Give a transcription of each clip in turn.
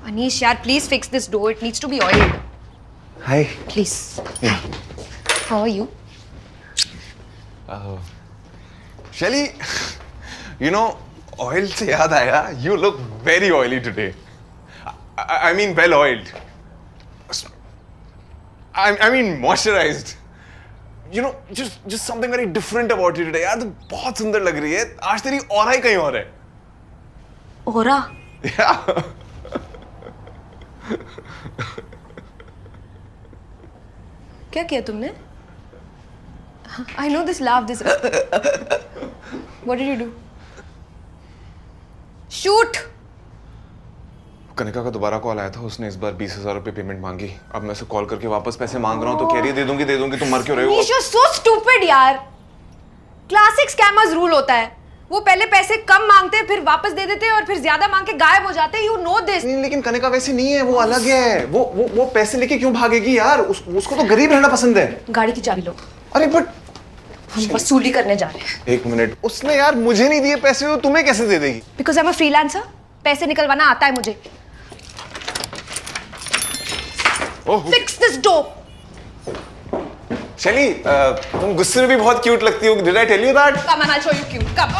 Anish, yaar, please fix this door. It needs to be oiled. Hi. Please. Yeah. How are you? Shelly, you know, oil से याद आया. You look very oily today. I mean, well oiled. I mean, moisturized. You know, just something very different about you today. यार, तू बहुत सुंदर लग रही है. आज तेरी ऑरा ही कहीं और है. Aura? Yeah. क्या किया तुमने? I know this laugh. This. What did you do? Shoot! Kanika का दोबारा कॉल आया था. उसने इस बार 20,000 रुपए पेमेंट मांगी. अब मैं उसे कॉल करके वापस पैसे मांग रहा हूँ तो कह रही है दे दूंगी. तुम मर क्यों रहे हो? Anish, you're so stupid, यार. क्लासिक स्कैमर्स रूल होता है. वो पहले पैसे कम मांगते हैं, फिर वापस दे देते हैं और फिर ज्यादा मांग के गायब हो जाते हैं. You know this. नहीं, लेकिन कनिका वैसी नहीं है. वो अलग है. वो पैसे लेके क्यों भागेगी यार? उसको तो गरीब रहना पसंद है. गाड़ी की चाबी लो. अरे बट हम वसूली करने जा रहे हैं. एक मिनट. उसने यार मुझे नहीं दिए पैसे, तो तुम्हें कैसे दे देगी? Because I'm a freelancer. पैसे निकलवाना आता है मुझे. Fix this door. शैली, तुम गुस्से में भी बहुत क्यूट लगती हो. Did I tell you that? Come on, I'll show you cute. Come.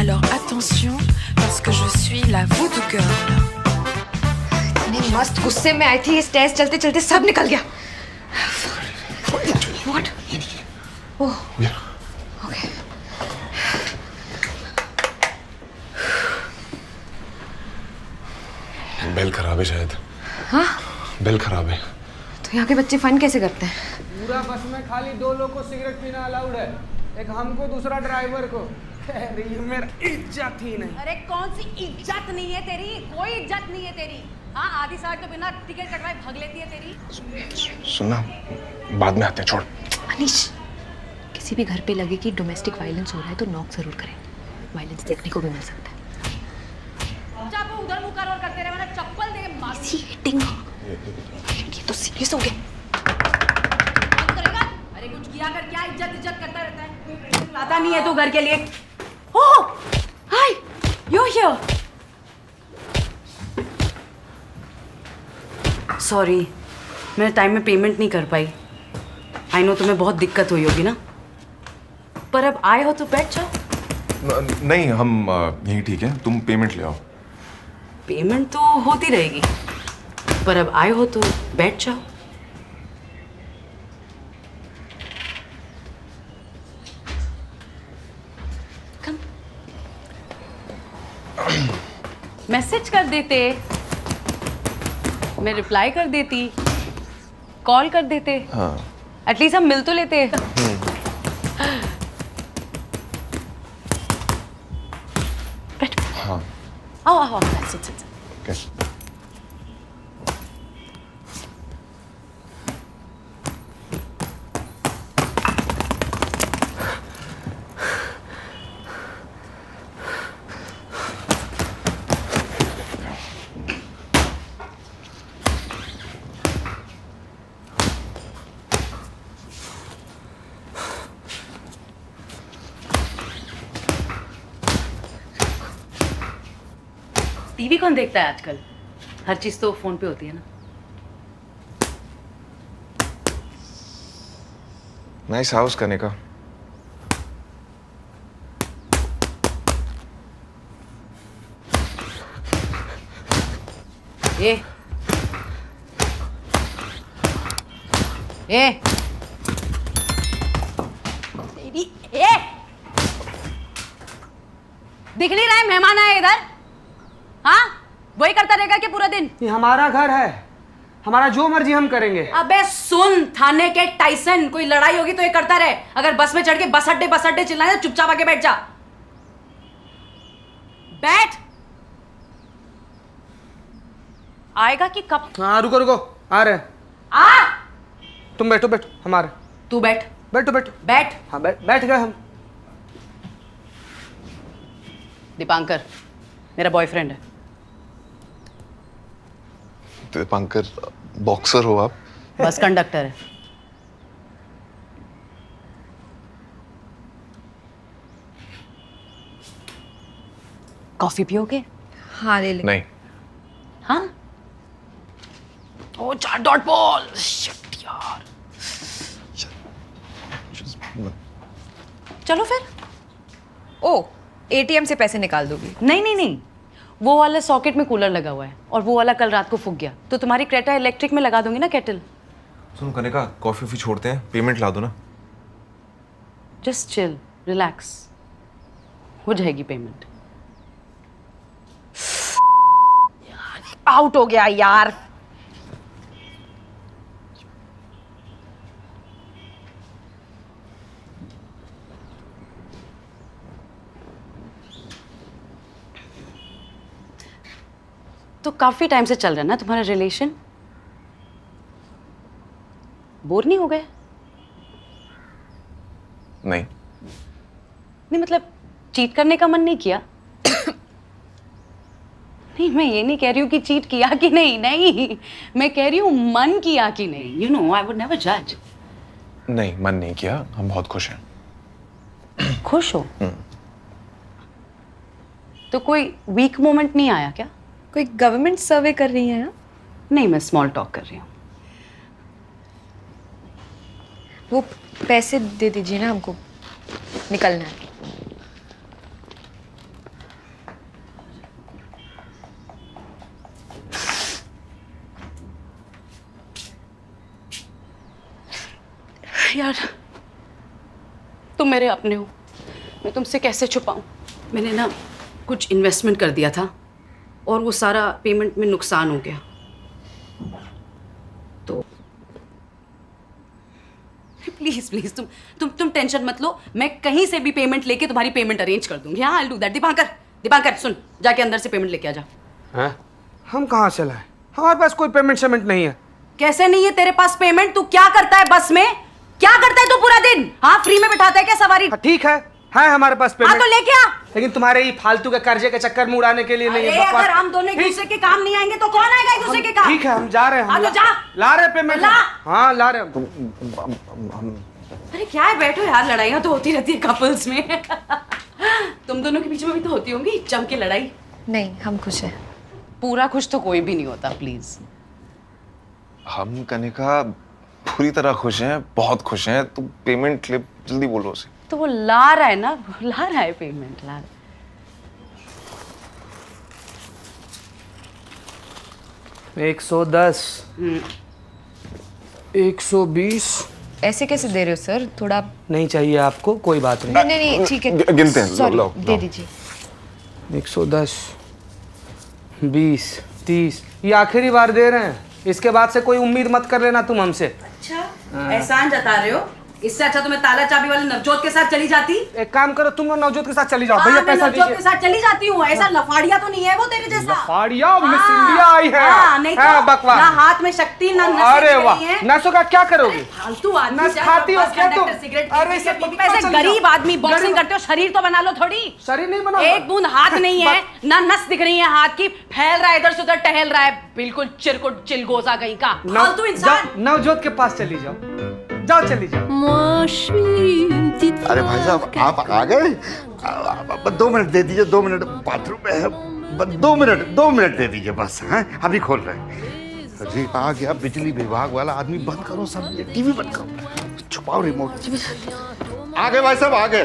Alors attention, parce que je suis la voodoo girl. इतने मस्त गुस्से में आई थी, स्टेज चलते चलते सब निकल गया. What? Oh. Okay. बेल खराब है शायद. हाँ? बेल खराब है. तो यहाँ के बच्चे फन कैसे करते हैं? पूरा बस में खाली 2 लोग को सिगरेट पीना अलाउड है. एक हमको, दूसरा ड्राइवर को. मेरा इज्जत ही नहीं. अरे कौन सी इज्जत नहीं है तेरी? कोई इज्जत नहीं है तेरी. हाँ, आधी साइड तो बिना टिकट कटवाए भाग लेती है तेरी. सुनना, बाद में आते हैं. छोड़. अनीश, किसी भी घर पे लगे कि डोमेस्टिक वायलेंस हो रहा है तो नॉक जरूर करें. वायलेंस देखने को भी मिल सकता है. चाप उधर मुंह कर और करते रहे, वरना चप्पल दे के मार. इसी हिटिंग. ये तो सीरियस हो गया. बंद करेगा? अरे कुछ किया कर, क्या इज्जत करता रहता है. लाता नहीं है तू घर के लिए. ओह, हाय, यू हियर. सॉरी, मैं टाइम में पेमेंट नहीं कर पाई. आई नो तुम्हें बहुत दिक्कत हुई होगी ना, पर अब आए हो तो बैठ जाओ. नहीं, हम यही ठीक है. तुम पेमेंट ले आओ. पेमेंट तो होती रहेगी, पर अब आए हो तो बैठ जाओ. कम. मैसेज कर देते, मैं रिप्लाई कर देती, कॉल कर देते. हाँ. एटलीस्ट हम मिल तो लेते. बैठ. हाँ. आओ. सिट. Okay. टीवी कौन देखता है आजकल? हर चीज तो फोन पे होती है ना. नाइस हाउस करने का. ए तेरी दिख नहीं रहा है मेहमान आए इधर? हाँ, वही करता रहेगा कि पूरा दिन? ये हमारा घर है, हमारा जो मर्जी हम करेंगे. अबे सुन, थाने के टाइसन, कोई लड़ाई होगी तो ये करता रहे. अगर बस में चढ़ के बस अड्डे चिल्लाए तो चुपचाप आके बैठ जा. बैठ. आएगा कि कब? हाँ, रुको, आ रहे हैं. आ. तुम बैठो, हमारे. तू बैठ. बैठ. हाँ, बैठ गए हम. दीपांकर मेरा बॉयफ्रेंड है. दीपांकर बॉक्सर हो आप? बस कंडक्टर है. कॉफी पियोगे? हाँ ले ले। नहीं, हाँ? ओ 4 डॉट बॉल, शिट यार। चलो फिर। ओ, एटीएम से पैसे निकाल दोगी? नहीं नहीं नहीं, वो वाला सॉकेट में कूलर लगा हुआ है और वो वाला कल रात को फूक गया, तो तुम्हारी क्रेटा इलेक्ट्रिक में लगा दूंगी ना केटल। सुनो कनिका, कॉफी छोड़ते हैं, पेमेंट ला दो ना। जस्ट चिल, रिलैक्स, हो जाएगी पेमेंट। आउट हो गया यार। तो काफी टाइम से चल रहा है ना तुम्हारा रिलेशन? बोर नहीं हो गए? नहीं। नहीं मतलब चीट करने का मन नहीं किया? नहीं, मैं ये नहीं कह रही हूँ कि चीट किया कि नहीं, नहीं मैं कह रही हूँ मन किया कि नहीं। You know I would never जज। नहीं, मन नहीं किया, हम बहुत खुश हैं। खुश हो? तो कोई वीक मोमेंट नहीं आया क्या? कोई गवर्नमेंट सर्वे कर रही है? नहीं, मैं स्मॉल टॉक कर रही हूँ। वो पैसे दे दीजिए ना, हमको निकलना है। यार तुम मेरे अपने हो, मैं तुमसे कैसे छुपाऊं? मैंने ना कुछ इन्वेस्टमेंट कर दिया था और वो सारा पेमेंट में नुकसान हो गया। तो प्लीज प्लीज तुम टेंशन मत लो, मैं कहीं से भी पेमेंट लेके तुम्हारी पेमेंट अरेंज कर दूंगी। हाँ, I will do that. Dipankar सुन, जाके अंदर से पेमेंट लेके आ जा। हैं? हम कहाँ से लाए? हमारे पास कोई पेमेंट शेमेंट नहीं है। कैसे नहीं है तेरे पास पेमेंट? तू क्या करता है बस में? क्या करता है तू पूरा दिन? हाँ, फ्री में बिठाता है क्या सवारी? ठीक है हमारे पास हाँ पेमेंट। तो लेके आ। लेकिन तुम्हारे ये फालतू के कर्जे के चक्कर में उड़ाने के लिए नहीं है। अगर हम दोनों एक दूसरे के काम नहीं आएंगे तो कौन आएगा एक दूसरे के काम? ठीक है, हम जा रहे हैं। हाँ तो जा। ला रहे पेमेंट। ला। हाँ ला रहे हम अरे क्या है, बैठो यार, लड़ाइयाँ तो होती रहती है कपल्स में। तुम दोनों के बीच में भी तो होती होंगी जम के लड़ाई। नहीं, हम खुश हैं। पूरा खुश तो कोई भी नहीं होता, प्लीज। हम कनिका पूरी तरह खुश हैं, बहुत खुश हैं। तुम पेमेंट ले, जल्दी बोलो उसे। तो वो ला रहा है ना, ला रहा है पेमेंट, ला रहा है। 110, 120। ऐसे कैसे दे रहे हो सर? थोड़ा नहीं चाहिए आपको? कोई बात नहीं। नहीं ठीक है, गिनते हैं। सॉरी, लो, दे दीजिए। 110, 20, 30, ये आखिरी बार दे रहे हैं। इसके बाद से कोई उम्मीद मत कर लेना तुम हमसे। अच्छा, एहसान जता रहे हो? इससे अच्छा तो मैं ताला चाबी वाले नवजोत के साथ चली जाती। एक काम करो, तुम लोग नवजोत के साथ चली जाओ। हाँ, भैया मैं पैसा नवजोत दीजिए। के साथ चली जाती हूँ। ऐसा लफाड़िया तो नहीं है वो तेरे जैसा। लफाड़िया? मिस हाँ, इंडिया आई है। हाँ, नहीं हाँ, तो बकवास। ना हाथ में शक्ति ना नसें अरे दिख वाह, रही हैं। नसों का क्या करोगे? फालतू आदमी नस से खाती हो बस क्या तुम? कंडक्टर सिगरेट अरे पीते सब पीते बकवास ऐसे चली गरीब जाओ। आदमी बॉक्सिंग गरीब- करते हो, शरीर तो बना लो थोड़ी। शरीर नहीं बना। एक बूंद हाथ नहीं है, ना नस दिख रही है हाथ की, फैल रहा है इधर से उधर, टहल रहा है, बिल्कुल चिरकुट चिलगोजा कहीं का फालतू इंसान। नवजोत के पास चली जाओ, जाओ चली जाओ। अरे भाई साहब, आप आ गए? 2 मिनट दे दीजिए, 2 मिनट, बाथरूम में है। 2 मिनट दे दीजिए बस। हैं, अभी खोल रहे हैं। अरे आ गया बिजली विभाग वाला आदमी। बंद करो सब, ये टीवी बंद करो, छुपाओ रिमोट। आ गए भाई साहब, आ गए।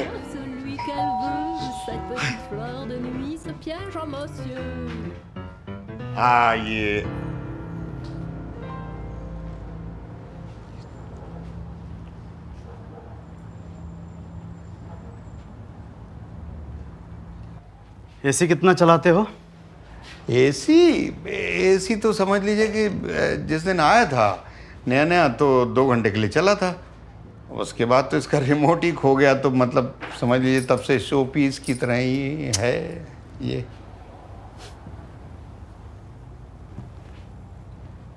ये एसी कितना चलाते हो? एसी तो समझ लीजिए कि जिस दिन आया था नया नया तो 2 घंटे के लिए चला था। उसके बाद तो इसका रिमोट ही खो गया, तो मतलब समझ लीजिए तब से शो पीस की तरह ही है ये।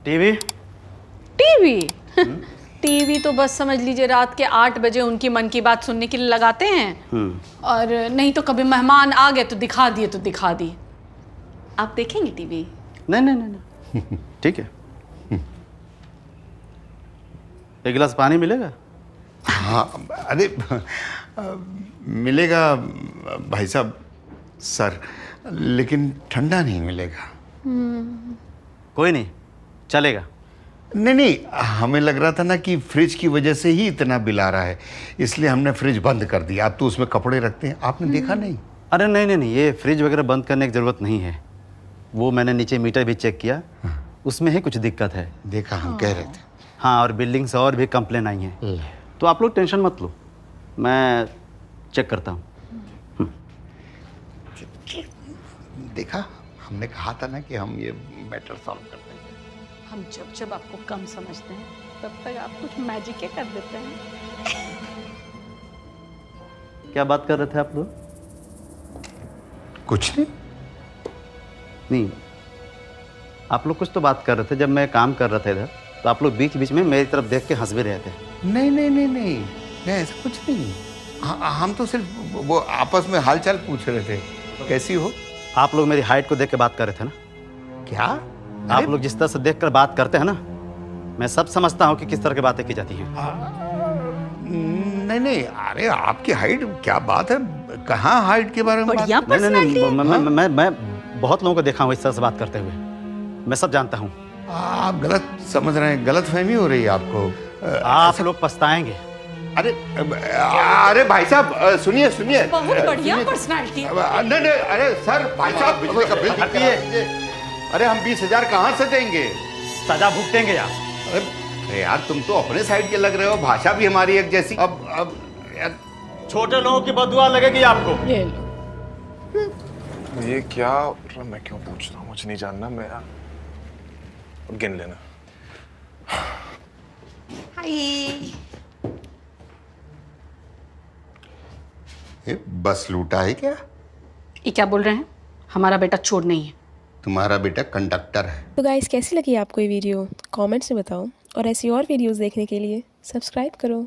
टीवी? टीवी? टीवी तो बस समझ लीजिए रात के 8 बजे उनकी मन की बात सुनने के लिए लगाते हैं, और नहीं तो कभी मेहमान आ गए तो दिखा दिए तो दिखा दिए। आप देखेंगे टीवी? नहीं नहीं नहीं नहीं। ठीक है, एक गिलास पानी मिलेगा? हाँ, अरे मिलेगा भाई साहब। सर, लेकिन ठंडा नहीं मिलेगा। कोई नहीं, चलेगा। नहीं नहीं, हमें लग रहा था ना कि फ्रिज की वजह से ही इतना बिल आ रहा है, इसलिए हमने फ्रिज बंद कर दिया। आप तो उसमें कपड़े रखते हैं, आपने देखा नहीं? अरे नहीं नहीं नहीं, ये फ्रिज वगैरह बंद करने की ज़रूरत नहीं है। वो मैंने नीचे मीटर भी चेक किया, उसमें ही कुछ दिक्कत है। देखा, हम कह रहे थे। हाँ, और बिल्डिंग से और भी कंप्लेन आई हैं, तो आप लोग टेंशन मत लो, मैं चेक करता हूँ। देखा, हमने कहा था ना कि हम ये मैटर सॉल्व करते हैं। हम जब जब आपको कम समझते हैं तब तक आप कुछ मैजिक कर देते हैं। क्या बात कर रहे थे आप लोग? कुछ नहीं। नहीं, आप लोग कुछ तो बात कर रहे थे। जब मैं काम कर रहा था इधर, तो आप लोग बीच बीच में मेरी तरफ देख के हंस भी रहे थे। नहीं नहीं नहीं नहीं नहीं, ऐसा कुछ नहीं। हम तो सिर्फ वो आपस में हालचाल पूछ रहे थे, कैसी हो। आप लोग मेरी हाइट को देख के बात कर रहे थे ना? क्या? आप लोग जिस तरह से देख कर बात करते हैं ना, मैं सब समझता हूँ कि किस तरह की बातें की जाती हैं। नहीं नहीं, अरे आपकी हाइट, क्या बात है, कहाँ हाइट के बारे में बात? बढ़िया नहीं पर्सनालिटी है। मैं बहुत लोगों को देखा हूँ इस तरह से बात करते हुए, मैं सब जानता हूँ। आप गलत समझ रहे हैं, गलत फहमी हो रही है आपको। आप लोग पछताएंगे। अरे भाई साहब, सुनिए सुनिए। बहुत बढ़िया पर्सनालिटी है। नहीं नहीं, अरे सर, भाई साहब, बिजली का बिल हटिए। अरे हम 20,000 कहाँ से देंगे? सजा भुगतेंगे आप। अरे यार, तुम तो अपने साइड के लग रहे हो, भाषा भी हमारी एक जैसी। अब यार, छोटे लोगों की बददुआ लगेगी आपको। ले लो। ये क्या, मैं क्यों पूछ रहा हूँ, मुझे नहीं जानना। मैं गिन लेना। हाय। ये बस लूटा है क्या? ये क्या बोल रहे हैं? हमारा बेटा चोर नहीं है। तुम्हारा बेटा कंडक्टर है। तो गाइस, कैसी लगी आपको ये वीडियो? कमेंट्स में बताओ, और ऐसी और वीडियोस देखने के लिए सब्सक्राइब करो।